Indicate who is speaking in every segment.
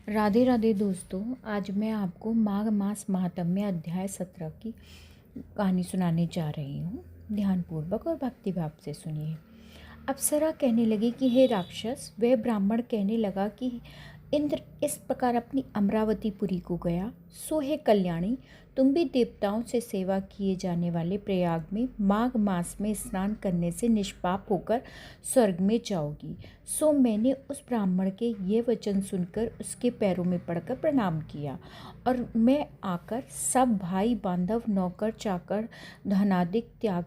Speaker 1: राधे राधे दोस्तों। आज मैं आपको माघ मास महात्म्य अध्याय 17 की कहानी सुनाने जा रही हूँ। ध्यानपूर्वक और भक्ति भाव से सुनिए। अप्सरा कहने लगी कि हे राक्षस। वह ब्राह्मण कहने लगा कि इंद्र इस प्रकार अपनी अमरावतीपुरी को गया, सो हे कल्याणी, तुम भी देवताओं से सेवा किए जाने वाले प्रयाग में माघ मास में स्नान करने से निष्पाप होकर स्वर्ग में जाओगी। सो मैंने उस ब्राह्मण के ये वचन सुनकर उसके पैरों में पड़कर प्रणाम किया और मैं आकर सब भाई बांधव नौकर चाकर धनादिक त्याग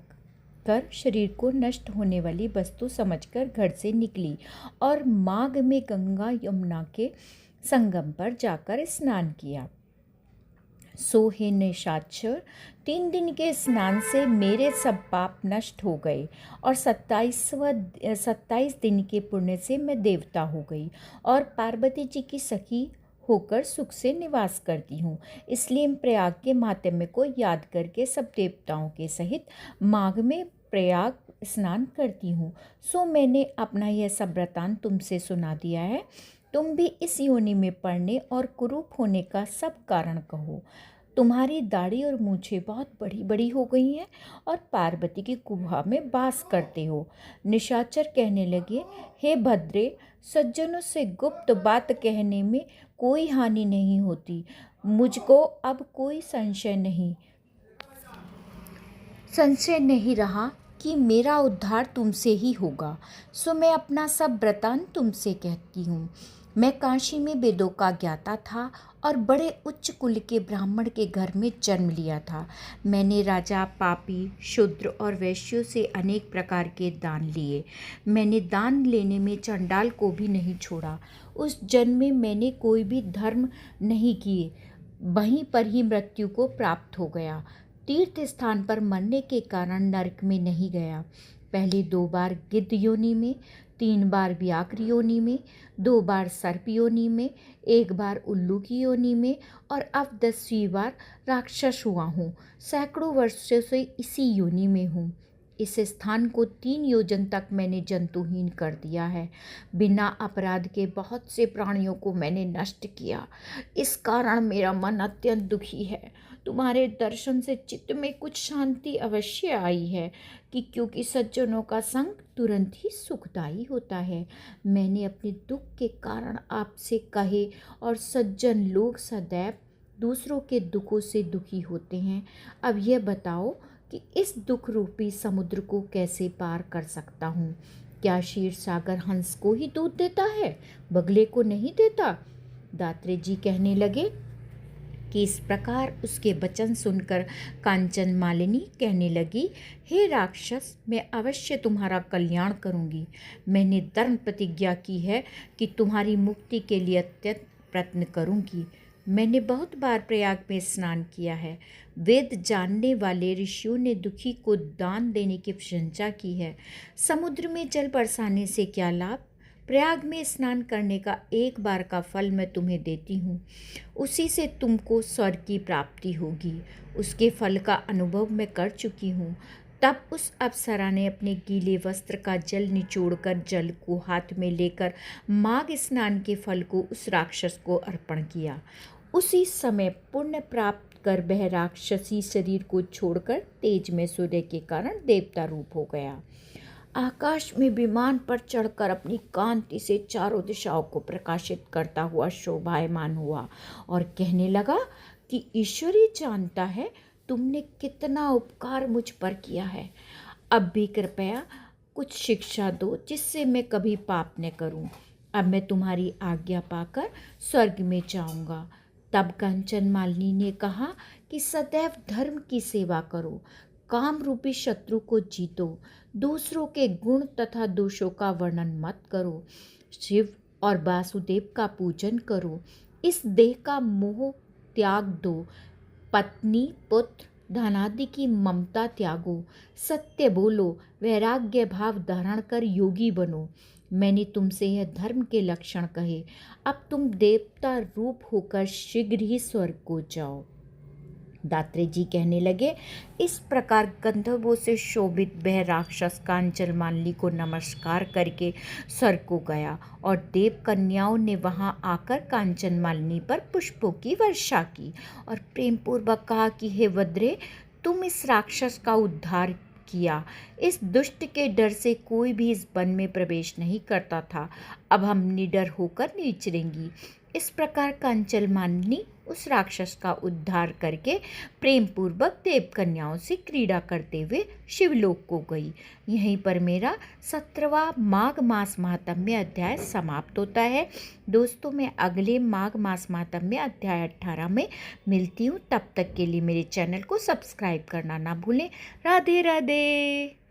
Speaker 1: कर शरीर को नष्ट होने वाली वस्तु समझकर घर से निकली और माघ में गंगा यमुना के संगम पर जाकर स्नान किया। सो हे निशाचर, 3 दिन के स्नान से मेरे सब पाप नष्ट हो गए और 27 दिन के पुण्य से मैं देवता हो गई और पार्वती जी की सखी होकर सुख से निवास करती हूँ। इसलिए प्रयाग के माहात्म्य को याद करके सब देवताओं के सहित माघ में प्रयाग स्नान करती हूँ। सो मैंने अपना यह सब वृतांत तुमसे सुना दिया है। तुम भी इस योनि में पड़ने और कुरूप होने का सब कारण कहो। तुम्हारी दाढ़ी और मूछें बहुत बड़ी बड़ी हो गई हैं और पार्वती की गुहा में वास करते हो। निशाचर कहने लगे, हे भद्रे, सज्जनों से गुप्त बात कहने में कोई हानि नहीं होती। मुझको अब कोई संशय नहीं रहा कि मेरा उद्धार तुमसे ही होगा। सो मैं अपना सब वृतांत तुमसे कहती हूँ। मैं काशी में वेदों का ज्ञाता था और बड़े उच्च कुल के ब्राह्मण के घर में जन्म लिया था। मैंने राजा, पापी, शूद्र और वैश्यों से अनेक प्रकार के दान लिए। मैंने दान लेने में चंडाल को भी नहीं छोड़ा। उस जन्म में मैंने कोई भी धर्म नहीं किए, वहीं पर ही मृत्यु को प्राप्त हो गया। तीर्थ स्थान पर मरने के कारण नरक में नहीं गया। पहले 2 बार गिद्ध योनि में, 3 बार व्याघ्र योनि में, 2 बार सर्प योनि में, 1 बार उल्लू की योनि में और अब 10वीं बार राक्षस हुआ हूँ। सैकड़ों वर्षों से इसी योनि में हूँ। इस स्थान को 3 योजन तक मैंने जंतुहीन कर दिया है। बिना अपराध के बहुत से प्राणियों को मैंने नष्ट किया। इस कारण मेरा मन अत्यंत दुखी है। तुम्हारे दर्शन से चित्त में कुछ शांति अवश्य आई है कि क्योंकि सज्जनों का संग तुरंत ही सुखदायी होता है। मैंने अपने दुख के कारण आपसे कहे और सज्जन लोग सदैव दूसरों के दुखों से दुखी होते हैं। अब यह बताओ कि इस दुख रूपी समुद्र को कैसे पार कर सकता हूँ। क्या क्षीर सागर हंस को ही दूध देता है, बगले को नहीं देता? दात्रे जी कहने लगे कि इस प्रकार उसके वचन सुनकर कांचन मालिनी कहने लगी, हे राक्षस, मैं अवश्य तुम्हारा कल्याण करूंगी। मैंने दृढ़ प्रतिज्ञा की है कि तुम्हारी मुक्ति के लिए अत्यंत प्रयत्न करूंगी। मैंने बहुत बार प्रयाग में स्नान किया है। वेद जानने वाले ऋषियों ने दुखी को दान देने की प्रशंसा की है। समुद्र में जल बरसाने से क्या लाभ? प्रयाग में स्नान करने का 1 बार का फल मैं तुम्हें देती हूँ। उसी से तुमको स्वर्ग की प्राप्ति होगी। उसके फल का अनुभव मैं कर चुकी हूँ। तब उस अप्सरा ने अपने गीले वस्त्र का जल निचोड़कर जल को हाथ में लेकर माघ स्नान के फल को उस राक्षस को अर्पण किया। उसी समय पुण्य प्राप्त कर वह राक्षसी शरीर को छोड़कर तेज में सूर्य के कारण देवता रूप हो गया। आकाश में विमान पर चढ़कर अपनी कांति से चारों दिशाओं को प्रकाशित करता हुआ शोभायमान हुआ और कहने लगा कि ईश्वर ही जानता है तुमने कितना उपकार मुझ पर किया है। अब भी कृपया कुछ शिक्षा दो जिससे मैं कभी पाप न करूं। अब मैं तुम्हारी आज्ञा पाकर स्वर्ग में जाऊंगा। तब कंचन मालिनी ने कहा कि सदैव धर्म की सेवा करो, काम रूपी शत्रु को जीतो, दूसरों के गुण तथा दोषों का वर्णन मत करो, शिव और वासुदेव का पूजन करो, इस देह का मोह त्याग दो, पत्नी पुत्र धनादि की ममता त्यागो, सत्य बोलो, वैराग्य भाव धारण कर योगी बनो। मैंने तुमसे यह धर्म के लक्षण कहे। अब तुम देवता रूप होकर शीघ्र ही स्वर्ग को जाओ। दात्रे जी कहने लगे, इस प्रकार गंधर्वों से शोभित वह राक्षस कांचन मालिनी को नमस्कार करके स्वर्ग को गया और देव कन्याओं ने वहां आकर कांचन मालिनी पर पुष्पों की वर्षा की और प्रेम पूर्वक कहा कि हे वज्रे, तुम इस राक्षस का उद्धार किया। इस दुष्ट के डर से कोई भी इस वन में प्रवेश नहीं करता था। अब हम निडर होकर विचरेंगी। इस प्रकार कांचन मालिनी उस राक्षस का उद्धार करके प्रेम पूर्वक देव कन्याओं से क्रीड़ा करते हुए शिवलोक को गई। यहीं पर मेरा 17वां माघ मास महात्म्य अध्याय समाप्त होता है। दोस्तों, मैं अगले माघ मास महात्म्य अध्याय 18 में मिलती हूँ। तब तक के लिए मेरे चैनल को सब्सक्राइब करना ना भूलें। राधे राधे।